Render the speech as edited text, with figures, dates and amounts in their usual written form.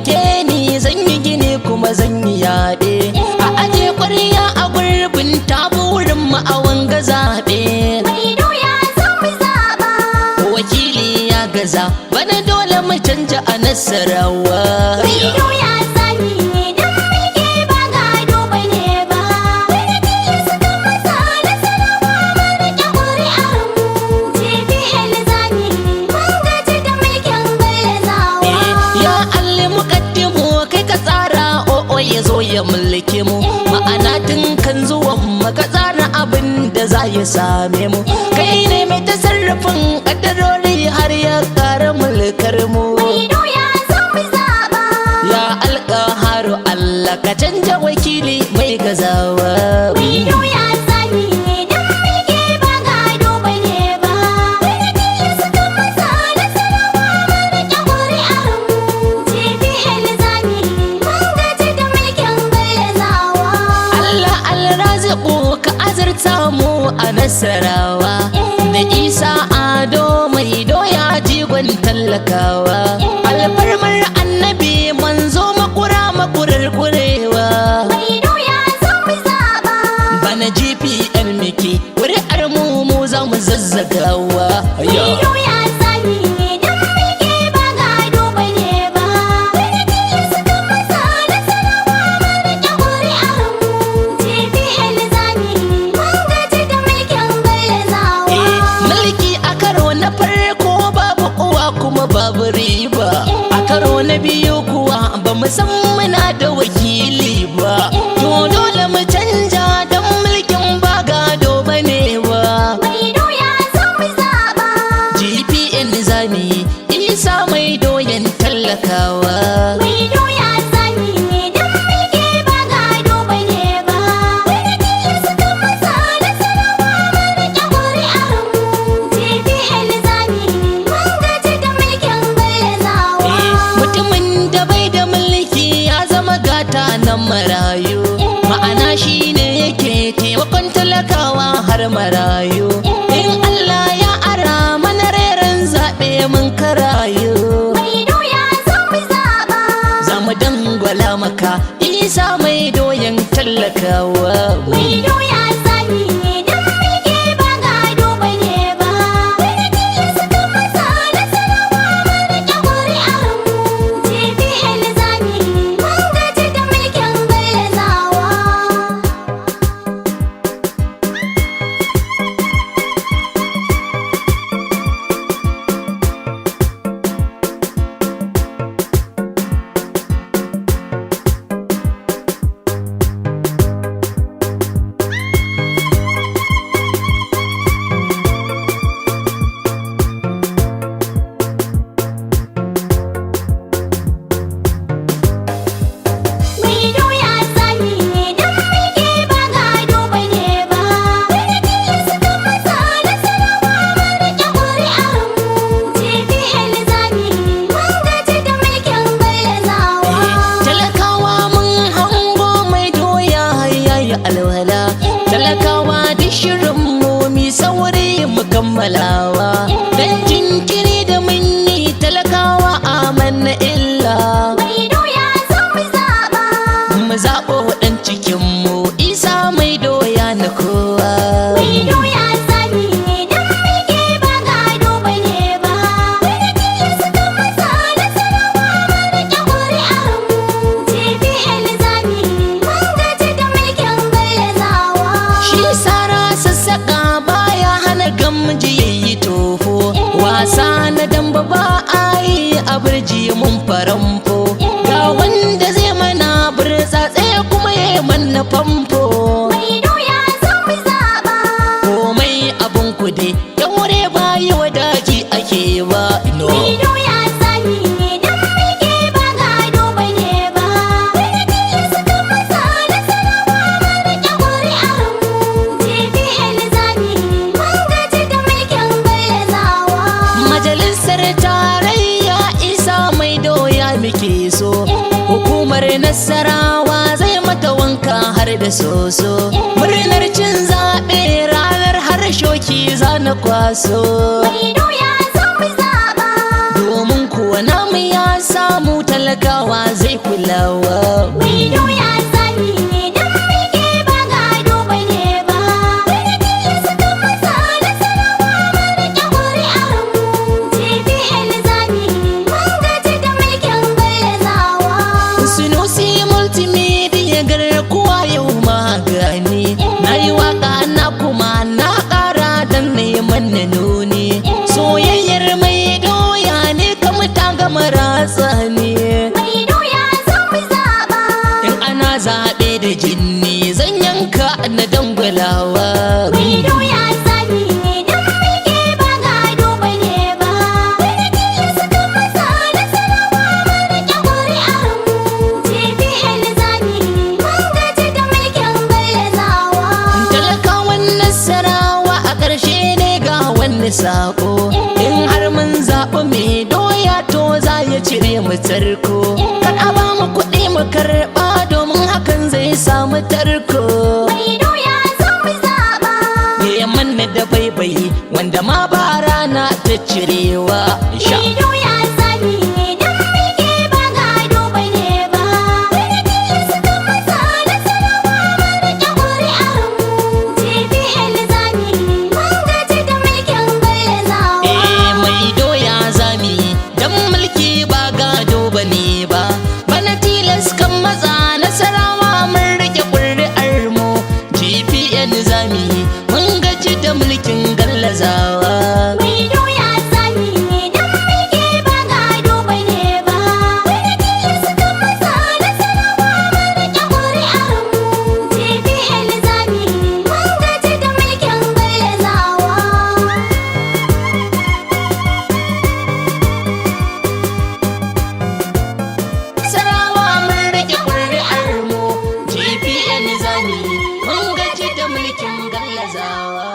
taimake ni zan yi gini kuma zan yi yaɗe. A aje ƙwarya a gurbin taburin mu a wanga zaɓe. Mai doya zan mu zaɓa. Wakili ya gaza bana dole mu canja a Nasarawa. Mai doya zami dan mulki ba gado bane ba. Wani tilas kan masa Nasarawa mu rike ƙuri'ar mu. JPL zami mun gaji da mulkin gallazawa. Ya alli muqaddimu kai ka tsara o'o ya zo ya mulke mu. Ma'ana tun kan zuwan mu ka tsara abin da za ya same mu. Kai ne mai tasarrufin kaddarori har ya kara mulkar mu. Mai doya zan mu zaɓa. Ya alƙaharu Allah ka canja wakili mai gazawa. Mai doya zami dan mulki ba gado bane ba. Wani tilas kan masa Nasarawa mu rike ƙuri'ar mu. JPL zami mun gaji da mulkin gallazawa. Allah alraziku ka azurta mu a Nasarawa. Da Isa Ado mai doya jigon tallakawa. Alfarmar annabi manzo makura makurar kurewa. Mai doya zan mu zaɓa. Bana GPN miki ƙuri'ar mu za mu zazzagawa. Mai doya zami dan mulki ba gado bane ba. Wani tilas kan masa Nasarawa mu rike ƙuri'ar mu. JPL zami mun gaji da mulkin gallazawa. Mulki a karo na farko babu uwa kuma babu riba. A karo na biyu kuwa ba mu san muna da wakili ba. To dole mu canja don mulkin ba gado bane ba. Mai doya zan mu zaɓa. GPN zami Isa mai doyan tallakawa. Mai doya zami dan mulki ba gado bane ba. Wani tilas kan masa Nasarawa mu rike ƙuri'ar mu. JPL zami mun gaji da mulkin gallazawa. Mutumin da bai da mulki ya zama gata na marayu. Ma'ana shi ne yake taimakon talakawa har marayu. In Allah ya ara mana reren zaɓe mun karayu. Mai doya zan mu zaɓa. Za mu dangwala maka Isa mai doyan tallakawa. Mai doya zami dan mulki ba gado bane ba. Wani tilas kan masa Nasarawa mu rike ƙuri'ar mu. JPL zami mun gaji da mulkin gallazawa. Mai doya zami dan mulki ba gado bane ba. Wani tilas kan masa Nasarawa mu rike ƙuri'ar mu. JPL zami mun gaji da mulkin gallazawa. Talakawa mun hango mai doya yayi alwala. Talakawa duk shirin mu mi sauri mu kammalawa. Dan jinkiri da mun yi talakawa amanna illa. Mai doya zan mu zaɓa. Mu zaɓo ɗan cikin mu Isa mai doya na kowa. Mai doya zami dan mulki ba gado bane ba. Wani tilas kan masa Nasarawa mu rike ƙuri'ar mu. JPL zami mun gaji da mulkin gallazawa. Shi sara sassaƙa baya hana gamji yayi tofo. Wasa na damba ba a yi a birji mun faramfo. Ga wanda zai mana burtsatse kuma ya mana famfo. Mai doya zan mu zaɓa. Komai abun kude daure bayi wadaji ake ba ino. Mai doya zami dan mulki ba gado bane ba. Wani tilas kan masa Nasarawa mu rike ƙuri'ar mu. JPL zami mun gaji da mulkin gallazawa. Majalisar tarayya Isa mai doya muke so. Hukumar Nasarawa zai mata wanka har da soso. Murnar cin zaɓe ranar har shoki za na kwaso. Mai doya zan mu zaɓa. Domin kuwa namu ya samu talaka nasarawa zai kulawa. Mai doya zami ne dan mulki ba gado bane ba. Wani tilasta kan masa nasarawa mun rike ƙuri'ar mu. TPL zami mun gaji da mulkin gallazawa. Sunusi multimedia garkuwa yau magani. Na yi waka na kuma na ƙara dan neman na nuni. Soyayyar mai doya ne kamar ta gama ratsa ne. Mai doya zan mu zaɓa. In ana zaɓe da jinni zan yanka na dangwalawa. Mai doya zami ne dan mulki ba gado bane ba. Wani tilasta kan masa nasarawa mun rike ƙuri'ar mu. TPL zami mun gaji da mulkin gallazawa. Talakawan nasarawa a ƙarshe ne ga wani sako. In har mun zaɓi mai doya to za ya cire mu tarko. Kar a ba mu kuɗi mu karɓa domin hakan zai samu tarko. Mai doya zan mu zaɓa. Ya manna da baibayi wanda ma ba rana ta cirewa. Mai doya zami ne dan mulki ba gado bane ba. Wani tilasta kan masa nasarawa mun rike ƙuri'ar mu. TPL zami mun gaji da mulkin gallazawa. Mai doya zami dan mulki ba gado bane ba. Bana tilas kan maza nasarawa mun rike ƙuri'ar mu. GPN zami mun gaji da mulkin gallazawa. Mai doya zami ne dan mulki ba gado bane ba. Wani tilasta kan masa nasarawa mun rike ƙuri'ar mu. TPL zami mun gaji da mulkin gallazawa. Sarawa mun rike ƙuri'ar mu. GPN zami mun gaji da mulkin gallazawa.